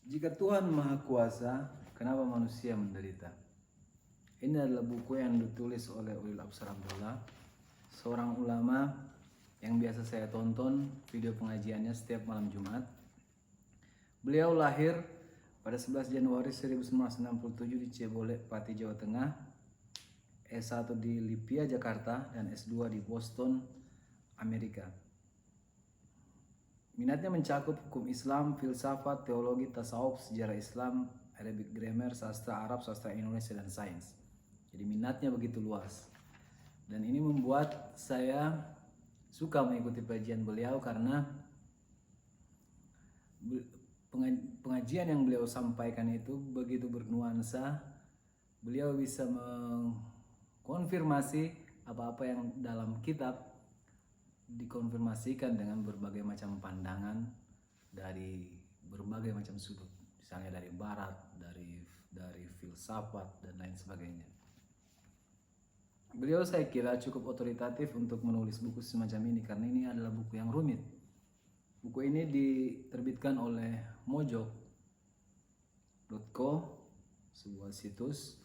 Jika Tuhan Maha Kuasa, kenapa manusia menderita? Ini adalah buku yang ditulis oleh Ulil Absar Abdullah, seorang ulama yang biasa saya tonton video pengajiannya setiap malam Jumat. Beliau lahir pada 11 Januari 1967 di Cebole, Pati, Jawa Tengah, S1 di Lipia, Jakarta, dan S2 di Boston, Amerika. Minatnya mencakup hukum Islam, filsafat, teologi, tasawuf, sejarah Islam, Arabic grammar, sastra Arab, sastra Indonesia, dan sains. Jadi minatnya begitu luas. Dan ini membuat saya suka mengikuti pengajian beliau karena pengajian yang beliau sampaikan itu begitu bernuansa. Beliau bisa mengkonfirmasi apa-apa yang dalam kitab dikonfirmasikan dengan berbagai macam pandangan dari berbagai macam sudut, misalnya dari barat, dari filsafat dan lain sebagainya. Beliau saya kira cukup otoritatif untuk menulis buku semacam ini karena ini adalah buku yang rumit. Buku ini diterbitkan oleh Mojok.co, sebuah situs,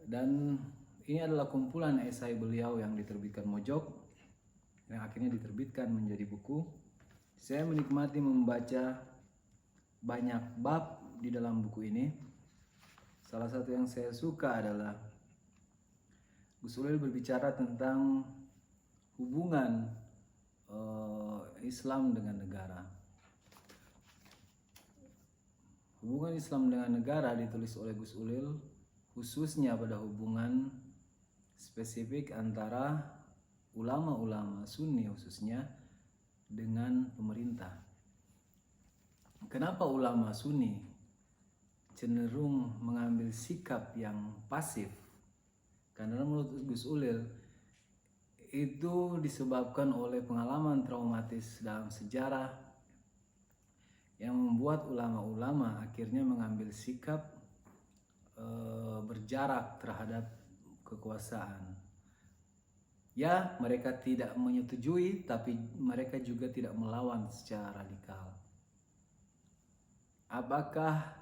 dan ini adalah kumpulan esai beliau yang diterbitkan Mojok yang akhirnya diterbitkan menjadi buku. Saya menikmati membaca banyak bab di dalam buku ini. Salah satu yang saya suka adalah Gus Ulil berbicara tentang hubungan Islam dengan negara. Hubungan Islam dengan negara ditulis oleh Gus Ulil khususnya pada hubungan spesifik antara ulama-ulama Sunni khususnya dengan pemerintah. Kenapa ulama Sunni cenderung mengambil sikap yang pasif? Karena menurut Gus Ulil itu disebabkan oleh pengalaman traumatis dalam sejarah yang membuat ulama-ulama akhirnya mengambil sikap berjarak terhadap kekuasaan. Ya, mereka tidak menyetujui, tapi mereka juga tidak melawan secara radikal. Apakah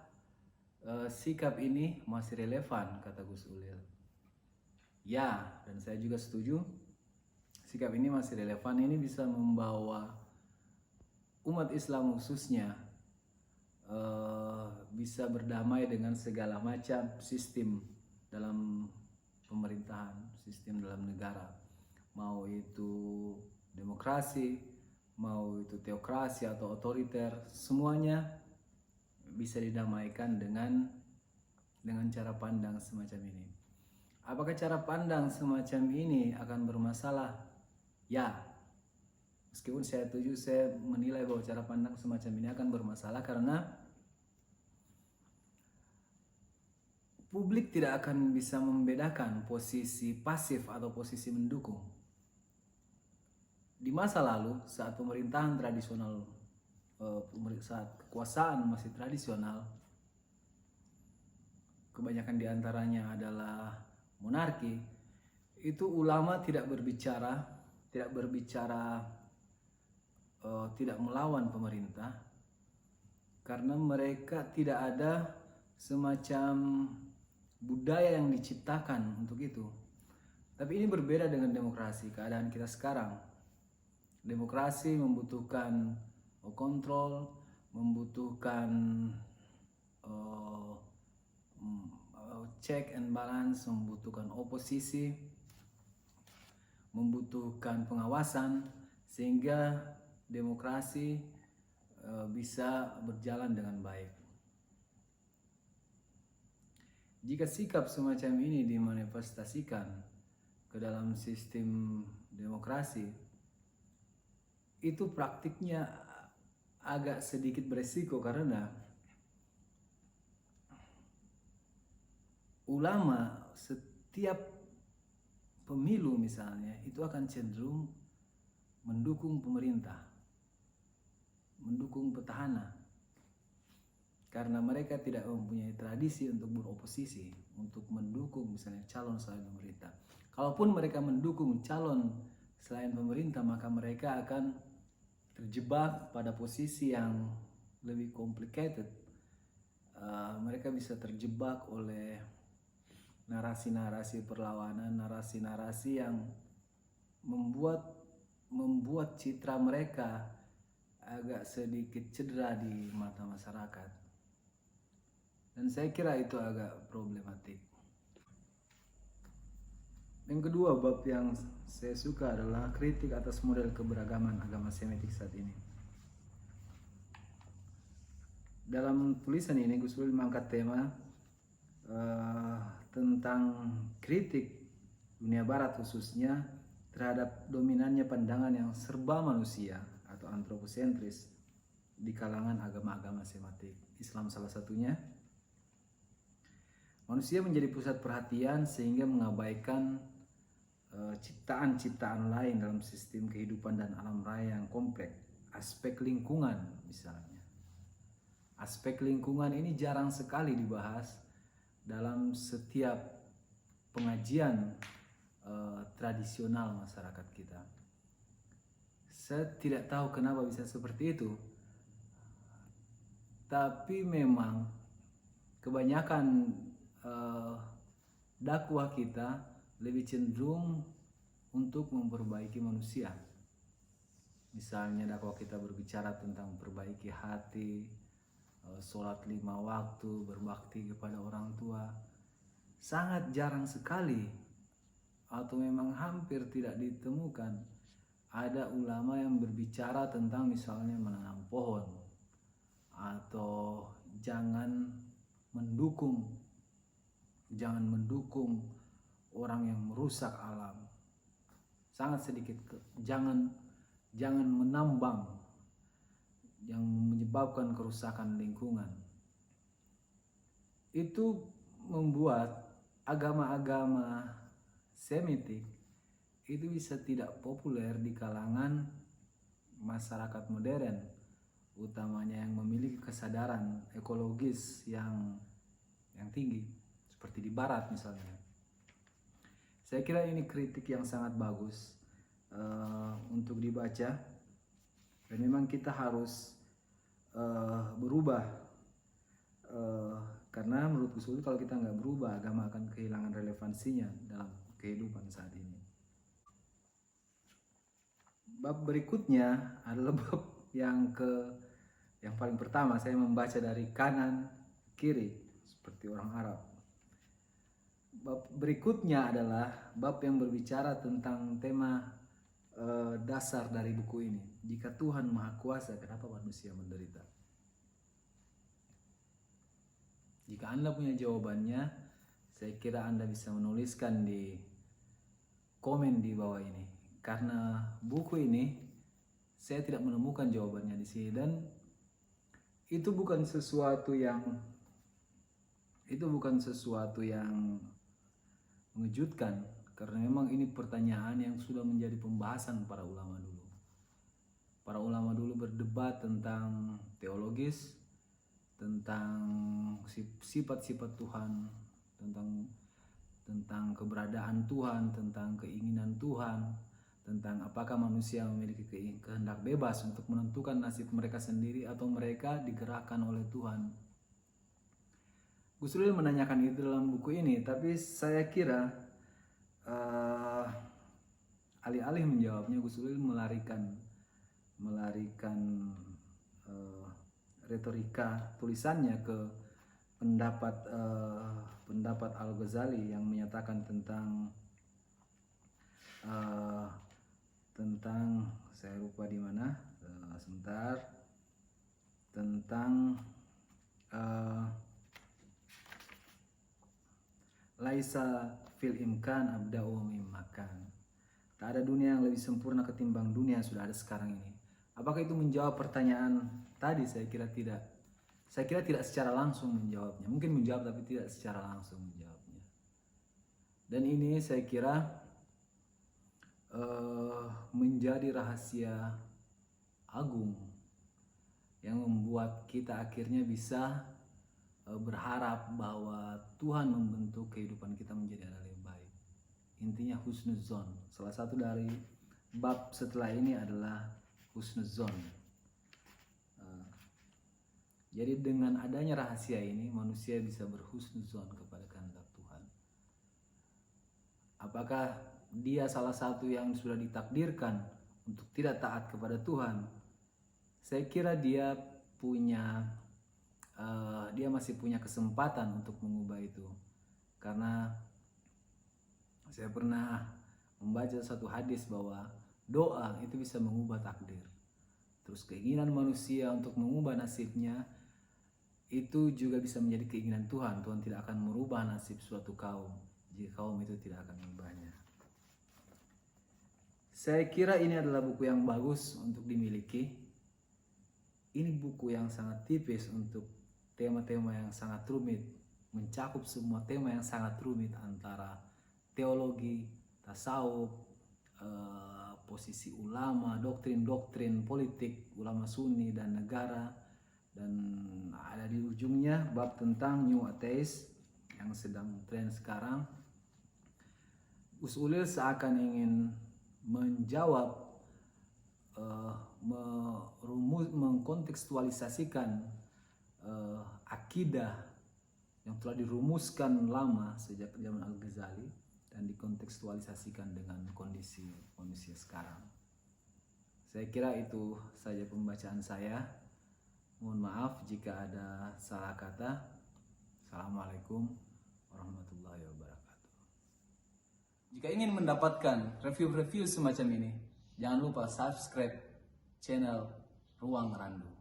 sikap ini masih relevan, kata Gus Ulil? Ya, dan saya juga setuju. Sikap ini masih relevan. Ini bisa membawa umat Islam khususnya bisa berdamai dengan segala macam sistem dalam pemerintahan, sistem dalam negara. Mau itu demokrasi, mau itu teokrasi atau otoriter, semuanya bisa didamaikan dengan cara pandang semacam ini. Apakah cara pandang semacam ini akan bermasalah? Ya, meskipun saya menilai bahwa cara pandang semacam ini akan bermasalah karena publik tidak akan bisa membedakan posisi pasif atau posisi mendukung. Di masa lalu, saat pemerintahan tradisional, saat kekuasaan masih tradisional, kebanyakan diantaranya adalah monarki, itu ulama tidak melawan pemerintah karena mereka tidak ada semacam budaya yang diciptakan untuk itu. Tapi ini berbeda dengan demokrasi, keadaan kita sekarang. Demokrasi membutuhkan kontrol, membutuhkan check and balance, membutuhkan oposisi, membutuhkan pengawasan, sehingga demokrasi bisa berjalan dengan baik. Jika sikap semacam ini dimanifestasikan ke dalam sistem demokrasi, itu praktiknya agak sedikit beresiko karena ulama setiap pemilu misalnya itu akan cenderung mendukung pemerintah, mendukung petahana, karena mereka tidak mempunyai tradisi untuk beroposisi, untuk mendukung misalnya calon selain pemerintah. Kalaupun mereka mendukung calon selain pemerintah, maka mereka akan terjebak pada posisi yang lebih complicated. Mereka bisa terjebak oleh narasi-narasi perlawanan, narasi-narasi yang membuat citra mereka agak sedikit cedera di mata masyarakat. Dan saya kira itu agak problematik. Yang kedua, bab yang saya suka adalah kritik atas model keberagaman agama Semitik saat ini. Dalam tulisan ini Gus Wil mengangkat tema tentang kritik dunia barat khususnya terhadap dominannya pandangan yang serba manusia atau antroposentris di kalangan agama-agama Semitik, Islam salah satunya. Manusia menjadi pusat perhatian sehingga mengabaikan ciptaan-ciptaan lain dalam sistem kehidupan dan alam raya yang kompleks. Aspek lingkungan misalnya. Aspek lingkungan ini jarang sekali dibahas dalam setiap pengajian tradisional masyarakat kita. Saya tidak tahu kenapa bisa seperti itu, tapi memang kebanyakan dakwah kita lebih cenderung untuk memperbaiki manusia. Misalnya dakwah kita berbicara tentang perbaiki hati, sholat 5 waktu, berbakti kepada orang tua. Sangat jarang sekali atau memang hampir tidak ditemukan ada ulama yang berbicara tentang misalnya menanam pohon atau jangan mendukung orang yang merusak alam. Sangat sedikit. Jangan menambang yang menyebabkan kerusakan lingkungan. Itu membuat agama-agama Semitik itu bisa tidak populer di kalangan masyarakat modern, utamanya yang memiliki kesadaran ekologis yang tinggi, seperti di barat misalnya. Saya kira ini kritik yang sangat bagus untuk dibaca, dan memang kita harus berubah, karena menurut Gus Wil kalau kita nggak berubah, agama akan kehilangan relevansinya dalam kehidupan saat ini. Bab berikutnya adalah bab yang paling pertama. Saya membaca dari kanan kiri seperti orang Arab. Bab berikutnya adalah bab yang berbicara tentang tema dasar dari buku ini. Jika Tuhan Maha Kuasa, kenapa manusia menderita? Jika Anda punya jawabannya, saya kira Anda bisa menuliskan di komen di bawah ini. Karena buku ini saya tidak menemukan jawabannya di sini, dan itu bukan sesuatu yang mengejutkan, karena memang ini pertanyaan yang sudah menjadi pembahasan para ulama dulu. Para ulama dulu berdebat tentang teologis, tentang sifat-sifat Tuhan, tentang keberadaan Tuhan, tentang keinginan Tuhan, tentang apakah manusia memiliki kehendak bebas untuk menentukan nasib mereka sendiri atau mereka digerakkan oleh Tuhan. Gus Wil menanyakan itu dalam buku ini, tapi saya kira alih-alih menjawabnya, Gus Wil melarikan retorika tulisannya ke pendapat Al-Ghazali yang menyatakan tentang saya lupa di mana, sebentar, tentang laisa fil imkan abda'u mimmakan. Tak ada dunia yang lebih sempurna ketimbang dunia yang sudah ada sekarang ini. Apakah itu menjawab pertanyaan tadi? Saya kira tidak. Saya kira tidak secara langsung menjawabnya. Mungkin menjawab tapi tidak secara langsung menjawabnya. Dan ini saya kira menjadi rahasia agung yang membuat kita akhirnya bisa berharap bahwa Tuhan membentuk kehidupan kita menjadi arah yang baik. Intinya husnuzon. Salah satu dari bab setelah ini adalah husnuzon. Jadi dengan adanya rahasia ini manusia bisa berhusnuzon kepada kehendak Tuhan. Apakah dia salah satu yang sudah ditakdirkan untuk tidak taat kepada Tuhan? Saya kira dia masih punya kesempatan untuk mengubah itu. Karena saya pernah membaca satu hadis bahwa doa itu bisa mengubah takdir. Terus keinginan manusia untuk mengubah nasibnya itu juga bisa menjadi keinginan Tuhan. Tuhan tidak akan merubah nasib suatu kaum jika kaum itu tidak akan mengubahnya. Saya kira ini adalah buku yang bagus untuk dimiliki. Ini buku yang sangat tipis untuk tema-tema yang sangat rumit, mencakup semua tema yang sangat rumit antara teologi, tasawuf, posisi ulama, doktrin-doktrin politik, ulama Sunni dan negara, dan ada di ujungnya bab tentang New Atheist yang sedang tren sekarang. Gus Ulil seakan ingin menjawab, mengkontekstualisasikan akidah yang telah dirumuskan lama sejak zaman Al-Ghazali dan dikontekstualisasikan dengan kondisi manusia sekarang. Saya kira itu saja pembacaan saya. Mohon maaf jika ada salah kata. Assalamualaikum warahmatullahi wabarakatuh. Jika ingin mendapatkan review-review semacam ini, jangan lupa subscribe channel Ruang Randu.